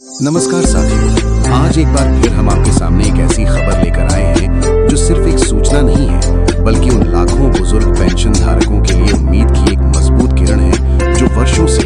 नमस्कार साथियों, आज एक बार फिर हम आपके सामने एक ऐसी खबर लेकर आए हैं जो सिर्फ एक सूचना नहीं है, बल्कि उन लाखों बुजुर्ग पेंशन धारकों के लिए उम्मीद की एक मजबूत किरण है जो वर्षों से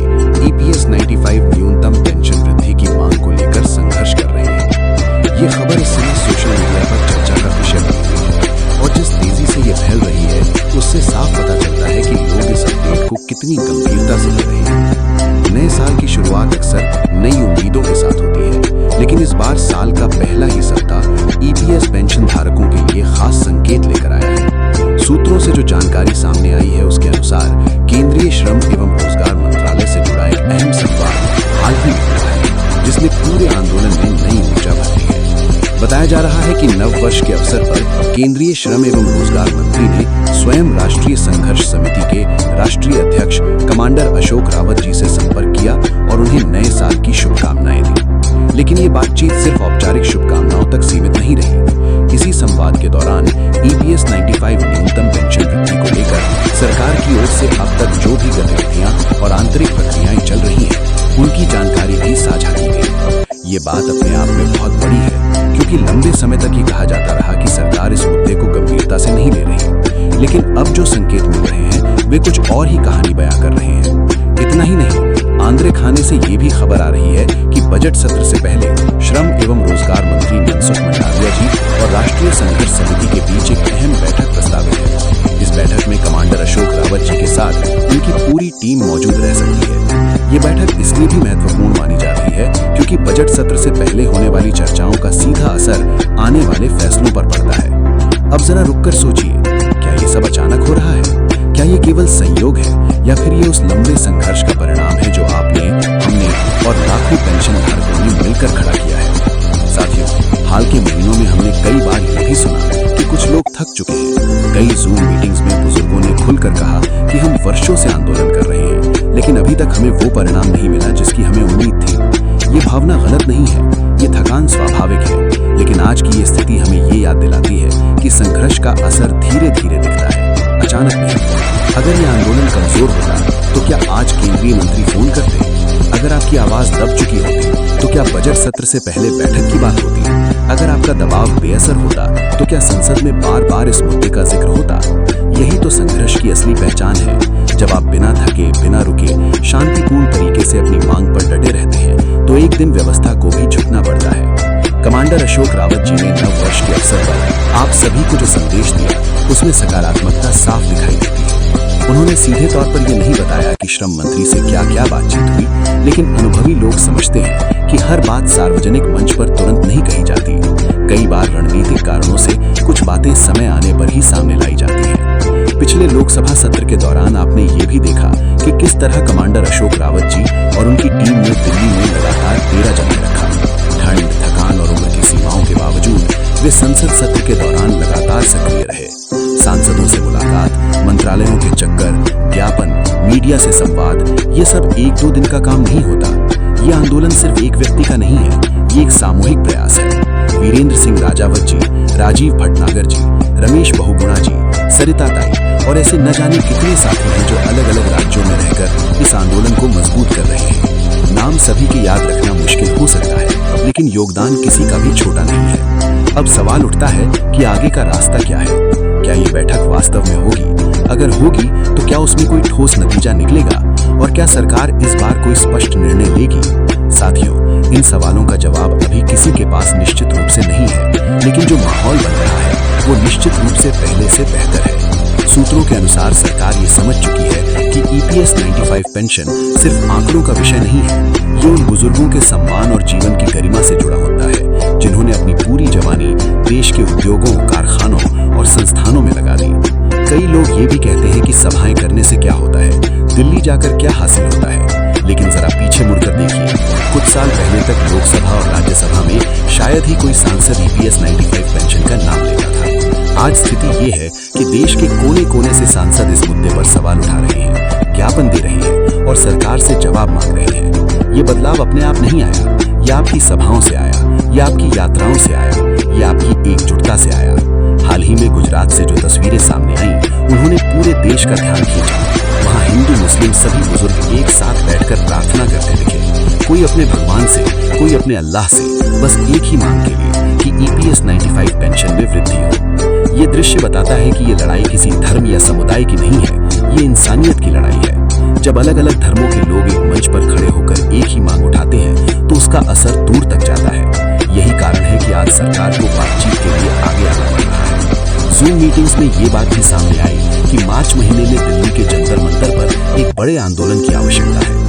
EPS 95 न्यूनतम पेंशन वृद्धि की मांग को लेकर संघर्ष कर रहे हैं। ये खबर इस समय सोशल मीडिया पर चर्चा का विषय बनी हुई है और जिस तेजी से ये फैल रही है उससे साफ पता चलता है कि लोग इस अपडेट को कितनी गंभीरता से ले रहे हैं। नए साल की शुरुआत अक्सर नई उम्मीदों के साथ होती है, लेकिन इस बार साल का पहला ही सप्ताह EPS पेंशन धारकों के लिए खास संकेत लेकर आया है। सूत्रों से जो जानकारी सामने आई है उसके अनुसार केंद्रीय श्रम एवं रोजगार मंत्रालय से जुड़ा एक अहम संवाद हाल ही में हुआ है, जिसने पूरे आंदोलन में नई ऊर्जा भर दी है। बताया जा रहा है कि नव वर्ष के अवसर पर केंद्रीय श्रम एवं रोजगार मंत्री ने स्वयं राष्ट्रीय संघर्ष समिति के राष्ट्रीय अध्यक्ष कमांडर अशोक रावत जी से संपर्क किया और उन्हें नए साल की शुभकामनाएं दी। लेकिन ये बातचीत सिर्फ औपचारिक शुभकामनाओं तक सीमित नहीं रही। इसी संवाद के दौरान EPS 95 न्यूनतम पेंशन वृद्धि को लेकर सरकार की ओर से अब तक जो भी गतिविधियां और आंतरिक प्रक्रियाएं चल रही हैं, उनकी जानकारी भी साझा की गई। ये बात अपने आप में बहुत बड़ी है, क्योंकि लंबे समय तक ये कहा जाता रहा कि सरकार इस मुद्दे को गंभीरता से नहीं ले रही, लेकिन अब जो संकेत मिल रहे हैं वे कुछ और ही कहानी बयां कर रहे हैं। इतना ही नहीं, आंद्रे खाने से ये भी खबर आ रही है कि बजट सत्र से पहले श्रम एवं रोजगार मंत्री मनसुख मंडाविया जी और राष्ट्रीय संघर्ष समिति के बीच एक अहम बैठक प्रस्तावित है। इस बैठक में कमांडर अशोक रावत जी के साथ उनकी पूरी टीम मौजूद रह सकती है। ये बैठक इसलिए भी महत्वपूर्ण मानी जा रही है क्योंकि बजट सत्र से पहले होने वाली चर्चाओं का सीधा असर आने वाले फैसलों पर पड़ता है। अब जरा रुककर सोचिए, क्या ये सब अचानक हो रहा है? क्या ये केवल संयोग है या फिर ये उस लंबे संघर्ष का परिणाम है जो आपने, हमने और लाखों पेंशन धारकों ने मिलकर खड़ा किया है? साथियों, हाल के महीनों में हमने कई बार ये भी सुना कि कुछ लोग थक चुके हैं। कई जूम मीटिंग्स में बुजुर्गों ने खुलकर कहा कि हम वर्षों से आंदोलन कर रहे हैं, लेकिन अभी तक हमें वो परिणाम नहीं मिला जिसकी हमें उम्मीद थी। ये भावना गलत नहीं है, ये थकान स्वाभाविक है, लेकिन आज की ये स्थिति हमें ये याद दिलाती है कि संघर्ष का असर धीरे धीरे दिखता है, अचानक नहीं। अगर ये आंदोलन कमजोर होता तो क्या आज केंद्रीय मंत्री फोन करते? अगर आपकी आवाज दब चुकी होती तो क्या बजट सत्र से पहले बैठक की बात होती? अगर आपका दबाव बेअसर होता तो क्या संसद में बार बार इस मुद्दे का जिक्र होता? यही तो संघर्ष की असली पहचान है। जब आप बिना थके, बिना रुके, शांतिपूर्ण तरीके से अपनी मांग पर डटे रहते हैं तो एक दिन व्यवस्था को भी झुकना पड़ता है। कमांडर अशोक रावत जी ने नव वर्ष के अवसर पर आप सभी को जो संदेश दिया उसमें सकारात्मकता साफ दिखाई देती है। उन्होंने सीधे तौर पर यह नहीं बताया कि श्रम मंत्री से क्या क्या बातचीत हुई, लेकिन अनुभवी लोग समझते हैं कि हर बात सार्वजनिक मंच पर तुरंत नहीं कही जाती। कई बार रणनीतिक कारणों से कुछ बातें समय आने पर ही सामने लाई जाती हैं। पिछले लोकसभा सत्र के दौरान आपने ये भी देखा कि किस तरह कमांडर अशोक रावत जी और उनकी टीम ने दिल्ली में लगातार डेरा जमाए रखा। ठंड, थकान और उम्र की सीमाओं के बावजूद वे संसद सत्र के दौरान लगातार सक्रिय रहे। सांसदों से मुलाकात, मंत्रालयों के चक्कर, ज्ञापन, मीडिया से संवाद, ये सब एक दो दिन का काम नहीं होता। ये आंदोलन सिर्फ एक व्यक्ति का नहीं है, ये एक सामूहिक प्रयास है। वीरेंद्र सिंह राजावत जी, राजीव भटनागर जी, रमेश बहुगुणा जी, सरिता ताई और ऐसे न जाने कितने साथी हैं जो अलग अलग राज्यों में रहकर इस आंदोलन को मजबूत कर रहे हैं। नाम सभी के याद रखना मुश्किल हो सकता है, लेकिन योगदान किसी का भी छोटा नहीं है। अब सवाल उठता है कि आगे का रास्ता क्या है? क्या ये बैठक वास्तव में होगी? अगर होगी तो क्या उसमें कोई ठोस नतीजा निकलेगा? और क्या सरकार इस बार कोई स्पष्ट निर्णय लेगी? साथियों, इन सवालों का जवाब अभी किसी के पास निश्चित रूप से नहीं है, लेकिन जो माहौल बन रहा है वो निश्चित रूप से पहले से बेहतर है। सूत्रों के अनुसार सरकार ये समझ चुकी है कि EPS 95 पेंशन सिर्फ आंकड़ों का विषय नहीं है। ये उन बुजुर्गों के सम्मान और जीवन की गरिमा से जुड़ा होता है जिन्होंने अपनी पूरी जवानी देश के उद्योगों, कारखानों और संस्थानों में लगा दी। कई लोग ये भी कहते हैं कि सभाएं करने से क्या होता है, दिल्ली जाकर क्या हासिल होता है, लेकिन जरा पीछे मुड़कर देखिए। कुछ साल पहले तक लोकसभा और राज्यसभा में शायद ही कोई सांसद EPS 95 पेंशन का नाम लेता था। आज स्थिति ये है कि देश के कोने कोने से सांसद इस मुद्दे पर सवाल उठा रहे हैं, ज्ञापन दे रहे हैं और सरकार से जवाब मांग रहे हैं। ये बदलाव अपने आप नहीं आया, ये आपकी सभाओं से आया, ये आपकी यात्राओं से आया, ये आपकी एकजुटता से आया। हाल ही में गुजरात से जो तस्वीरें सामने आई, उन्होंने पूरे देश का ध्यान खींचा। वहाँ हिंदू मुस्लिम सभी बुजुर्ग एक साथ बैठकर प्रार्थना करते दिखे। कोई अपने भगवान से, कोई अपने अल्लाह से, बस एक ही मांग के लिए कि EPS 95 पेंशन में वृद्धि हो। ये दृश्य बताता है कि ये लड़ाई किसी धर्म या समुदाय की नहीं है, ये इंसानियत की लड़ाई है। जब अलग अलग धर्मों के लोग एक मंच पर खड़े होकर एक ही मांग उठाते हैं तो उसका असर दूर तक जाता है। यही कारण है कि आज सरकार को बातचीत के लिए आगे आना पड़ रहा है। जूम मीटिंग्स में ये बात भी सामने आई कि मार्च महीने में दिल्ली के जंतर मंतर पर एक बड़े आंदोलन की आवश्यकता है।